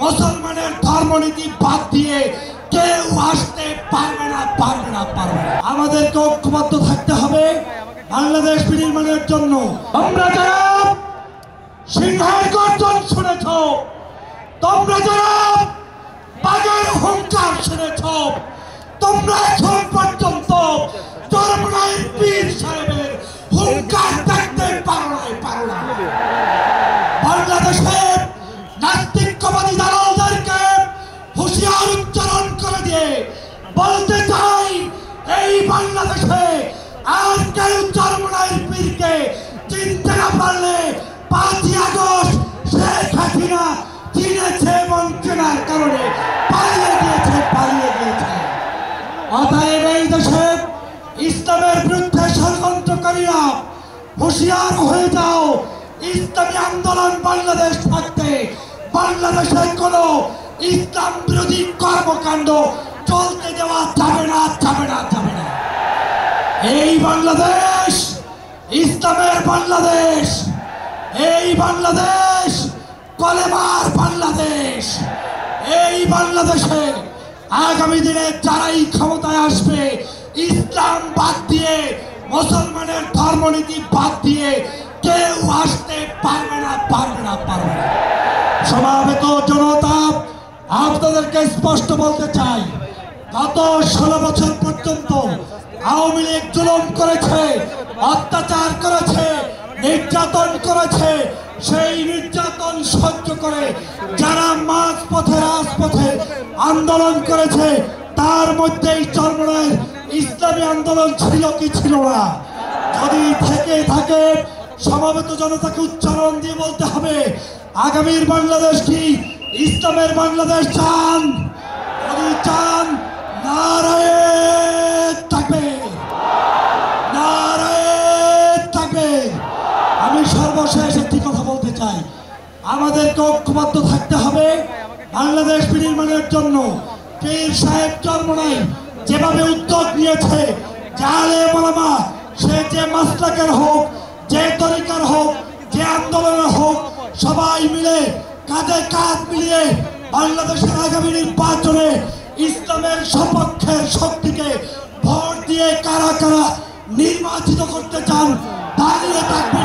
মুসলমানের ধর্মনীতি বাদ দিয়ে কেউ আসতে পারবে না। আমাদেরকে ঐক্যবদ্ধ থাকতে হবে বাংলাদেশ বিনির্মাণের জন্য। তোমরা যারা সিংহের গর্জন শুনেছ, তোমরা যারা বাঘের হুঙ্কার শুনেছ, তোমরা এখন পর্যন্ত চরমনাই পীর সাহেবের হুঙ্কার দেখতে পারো না। বাংলাদেশের নাস্তিকবাদী দালালদেরকে হুঁশিয়ার উচ্চারণ করে দিয়ে বলতে চাই, এই বাংলাদেশে আর কেউ চরমনাই পীরকে চিনতে না পারলে 5ই আগস্ট শেখ হাসিনা চিনেছে এবং চেনার কারণে পালিয়ে গিয়েছে। অতএব এই দেশে ইসলামের বিরুদ্ধে ষড়যন্ত্রকারীরা হুঁশিয়ার হয়ে যাও। ইসলামী আন্দোলন বাংলাদেশ থাকতে বাংলাদেশে কোনো ইসলাম বিরোধী কর্মকাণ্ড চলতে দেওয়া যাবে না। এই বাংলাদেশ ইসলামের বাংলাদেশ, এই বাংলাদেশ কলেমার বাংলাদেশ। এই বাংলাদেশে আগামী দিনে যারাই ক্ষমতায় আসবে, ইসলাম বাদ দিয়ে মুসলমানের ধর্মনীতি বাদ দিয়ে কেউ আসতে পারবে না। সমাবেত জনতা, আপনাদেরকে স্পষ্ট বলতে চাই, গত 16 বছর পর্যন্ত আওয়ামী লীগ জুলুম করেছে, অত্যাচার করেছে, নির্যাতন করেছে। সেই নির্যাতন সহ্য করে যারা মাঝপথে রাজপথে আন্দোলন করেছে, তার মধ্যেই চরমনাই ইসলামী আন্দোলন ছিল কি ছিল না? যদি থেকে থাকে সমবেত জনতাকে উচ্চারণ দিয়ে বলতে হবে, আগামীর বাংলাদেশ কি ইসলামের বাংলাদেশ চান? যদি চান, নারায়ে তাকবীর, নারায়ে তাকবীর। আমি সর্বশেষ একটি কথা বলতে চাই, আমাদেরকে ঐক্যবদ্ধ থাকতে হবে বাংলাদেশ বিনির্মাণের জন্য। পীর সাহেব চরমনাই যেভাবে উদ্যোগ নিয়েছে, আলেম ওলামা সে যে মাসলাকের হোক, যে তরিকার হোক, যে আন্দোলনের হোক, সবাই মিলে কাঁধে কাঁধ মিলিয়ে বাংলাদেশের আগামী নির্বাচনে ইসলামের সপক্ষের শক্তিকে ভোট দিয়ে কারা কারা নির্বাচিত করতে চান, দাঁড়িয়ে থাকবে।